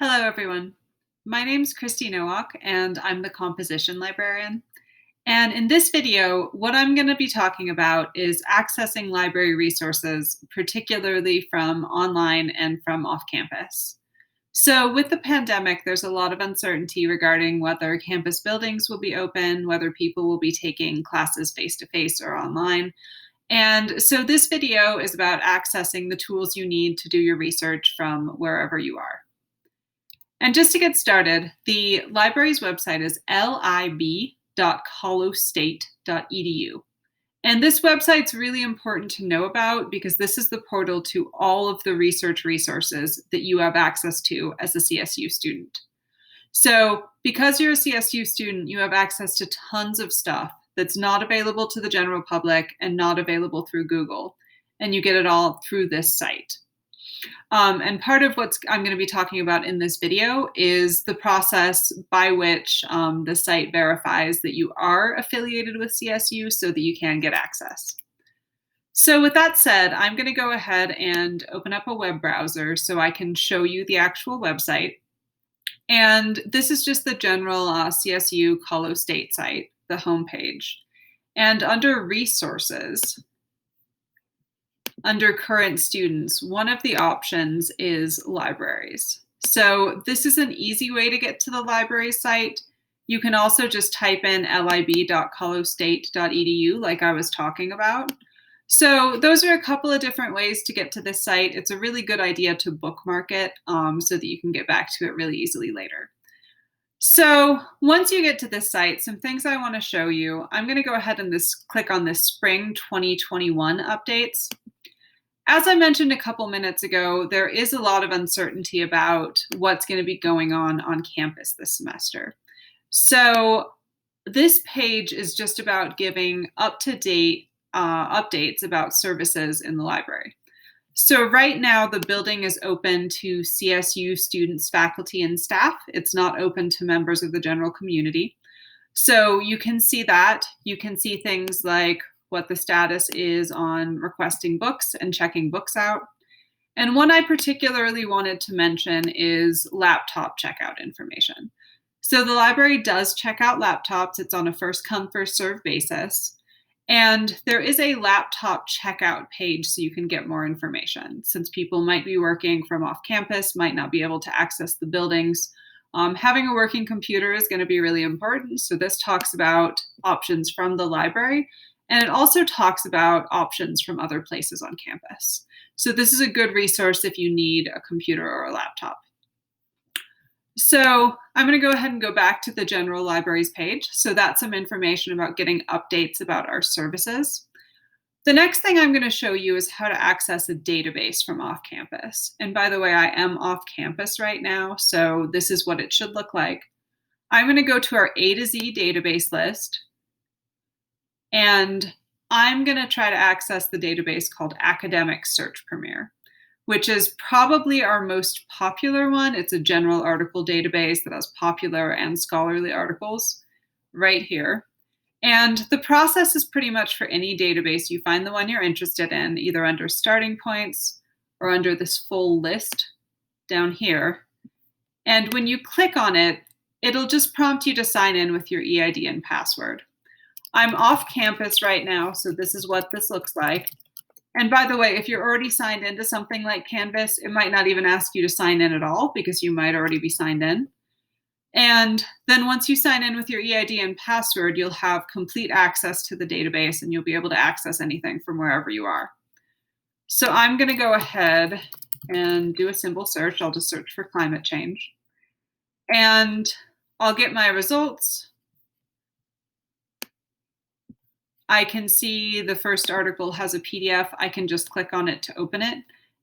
Hello, everyone. My name's Christy Nowak, and I'm the composition librarian. And in this video, what I'm going to be talking about is accessing library resources, particularly from online and from off campus. So, with the pandemic, there's a lot of uncertainty regarding whether campus buildings will be open, whether people will be taking classes face to face or online. And so, this video is about accessing the tools you need to do your research from wherever you are. And just to get started, the library's website is lib.colostate.edu. And this website's really important to know about because this is the portal to all of the research resources that you have access to as a CSU student. So, because you're a CSU student, you have access to tons of stuff that's not available to the general public and not available through Google. And you get it all through this site. And part of what I'm going to be talking about in this video is the process by which the site verifies that you are affiliated with CSU so that you can get access. So with that said, I'm going to go ahead and open up a web browser so I can show you the actual website. And this is just the general CSU Colo State site, the homepage. And under resources, under current students, one of the options is libraries. So this is an easy way to get to the library site. You can also just type in lib.colostate.edu like I was talking about. So those are a couple of different ways to get to this site. It's a really good idea to bookmark it so that you can get back to it really easily later. So once you get to this site, some things I want to show you. I'm going to go ahead and click on this Spring 2021 updates. As I mentioned a couple minutes ago, there is a lot of uncertainty about what's going to be going on campus this semester. So this page is just about giving up-to-date updates about services in the library. So right now, the building is open to CSU students, faculty, and staff. It's not open to members of the general community. So you can see that. You can see things like what the status is on requesting books and checking books out. And one I particularly wanted to mention is laptop checkout information. So the library does check out laptops. It's on a first come, first served basis. And there is a laptop checkout page so you can get more information. Since people might be working from off campus, might not be able to access the buildings, having a working computer is going to be really important. So this talks about options from the library. And it also talks about options from other places on campus. So this is a good resource if you need a computer or a laptop. So I'm going to go ahead and go back to the general libraries page. So that's some information about getting updates about our services. The next thing I'm going to show you is how to access a database from off campus. And by the way, I am off campus right now, so this is what it should look like. I'm going to go to our A to Z database list. And I'm going to try to access the database called Academic Search Premier, which is probably our most popular one. It's a general article database that has popular and scholarly articles right here. And the process is pretty much for any database. You find the one you're interested in, either under starting points or under this full list down here. And when you click on it, it'll just prompt you to sign in with your EID and password. I'm off campus right now, so this is what this looks like. And by the way, if you're already signed into something like Canvas, it might not even ask you to sign in at all because you might already be signed in. And then once you sign in with your EID and password, you'll have complete access to the database and you'll be able to access anything from wherever you are. So I'm going to go ahead and do a simple search. I'll just search for climate change. And I'll get my results. I can see the first article has a PDF. I can just click on it to open it,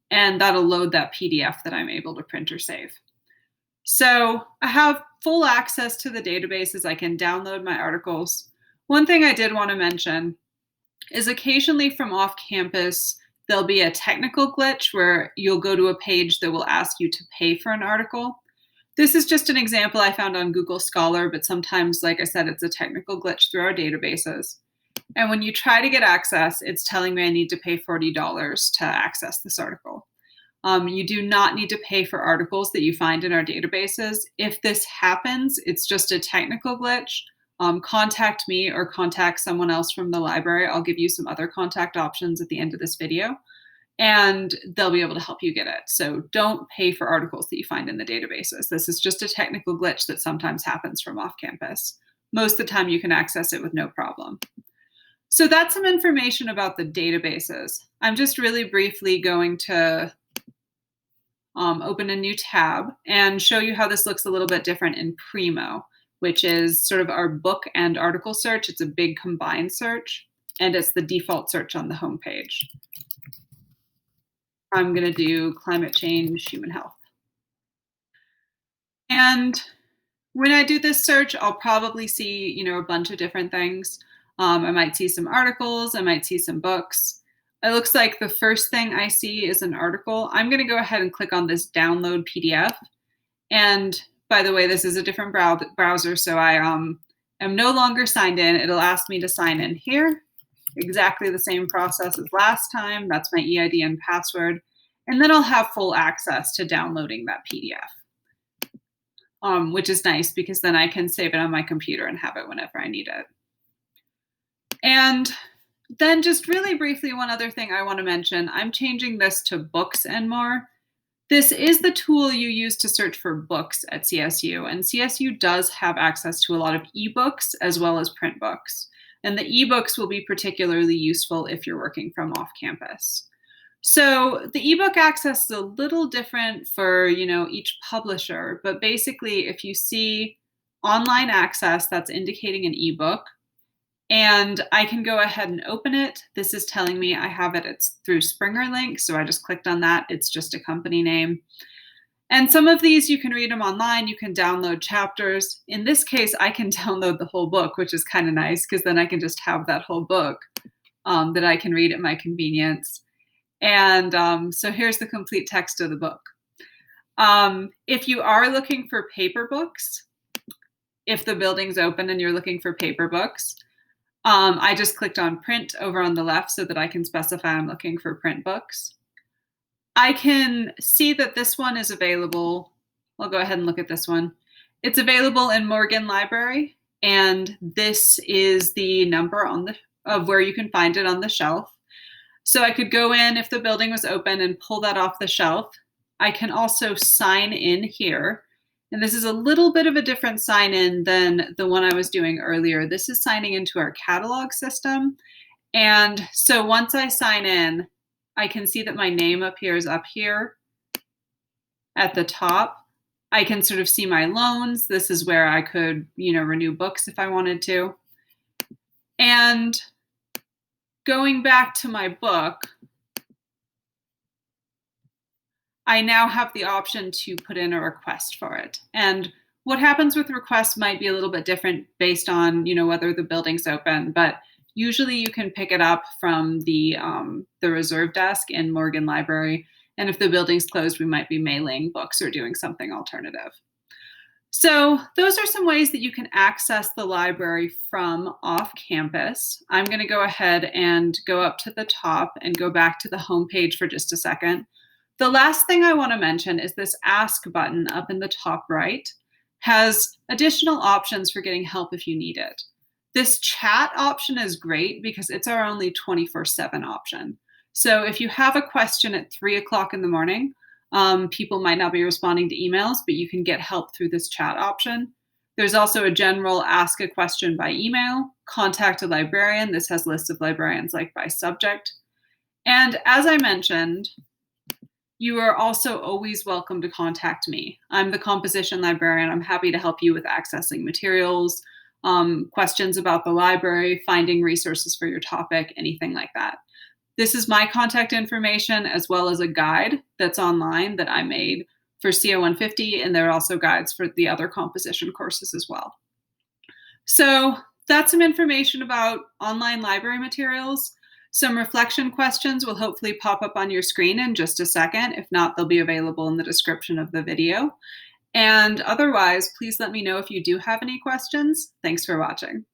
and that'll load that PDF that I'm able to print or save. So I have full access to the databases. I can download my articles. One thing I did want to mention is occasionally from off campus, there'll be a technical glitch where you'll go to a page that will ask you to pay for an article. This is just an example I found on Google Scholar, but sometimes, like I said, it's a technical glitch through our databases. And when you try to get access, it's telling me I need to pay $40 to access this article. You do not need to pay for articles that you find in our databases. If this happens, it's just a technical glitch. Contact me or contact someone else from the library. I'll give you some other contact options at the end of this video, and they'll be able to help you get it. So don't pay for articles that you find in the databases. This is just a technical glitch that sometimes happens from off campus. Most of the time you can access it with no problem. So that's some information about the databases. I'm just really briefly going to open a new tab and show you how this looks a little bit different in Primo, which is sort of our book and article search. It's a big combined search, and it's the default search on the homepage. I'm going to do climate change, human health. And when I do this search, I'll probably see, a bunch of different things. I might see some articles, I might see some books. It looks like the first thing I see is an article. I'm going to go ahead and click on this download PDF. And by the way, this is a different browser, so I am no longer signed in. It'll ask me to sign in here. Exactly the same process as last time. That's my EID and password. And then I'll have full access to downloading that PDF, which is nice because then I can save it on my computer and have it whenever I need it. And then just really briefly, one other thing I want to mention, I'm changing this to books and more. This is the tool you use to search for books at CSU, and CSU does have access to a lot of ebooks as well as print books. And the ebooks will be particularly useful if you're working from off campus. So the ebook access is a little different for, each publisher, but basically if you see online access, that's indicating an ebook. And I can go ahead and open it. This is telling me I have it. It's through Springer Link, so I just clicked on that. It's just a company name. And some of these, you can read them online. You can download chapters. In this case, I can download the whole book, which is kind of nice because then I can just have that whole book that I can read at my convenience. And so here's the complete text of the book. If you are looking for paper books, if the building's open and you're looking for paper books, I just clicked on print over on the left so that I can specify I'm looking for print books. I can see that this one is available. I'll go ahead and look at this one. It's available in Morgan Library, and this is the number of where you can find it on the shelf. So I could go in if the building was open and pull that off the shelf. I can also sign in here. And this is a little bit of a different sign in than the one I was doing earlier. This is signing into our catalog system. And so once I sign in, I can see that my name appears up here at the top. I can sort of see my loans. This is where I could, renew books if I wanted to. And going back to my book, I now have the option to put in a request for it. And what happens with requests might be a little bit different based on, whether the building's open, but usually you can pick it up from the reserve desk in Morgan Library. And if the building's closed, we might be mailing books or doing something alternative. So those are some ways that you can access the library from off campus. I'm going to go ahead and go up to the top and go back to the home page for just a second. The last thing I want to mention is this Ask button up in the top right has additional options for getting help if you need it. This chat option is great because it's our only 24/7 option. So if you have a question at 3 o'clock in the morning, people might not be responding to emails, but you can get help through this chat option. There's also a general ask a question by email, contact a librarian. This has lists of librarians like by subject. And as I mentioned, you are also always welcome to contact me. I'm the composition librarian. I'm happy to help you with accessing materials, questions about the library, finding resources for your topic, anything like that. This is my contact information as well as a guide that's online that I made for CO 150, and there are also guides for the other composition courses as well. So that's some information about online library materials. Some reflection questions will hopefully pop up on your screen in just a second. If not, they'll be available in the description of the video. And otherwise, please let me know if you do have any questions. Thanks for watching.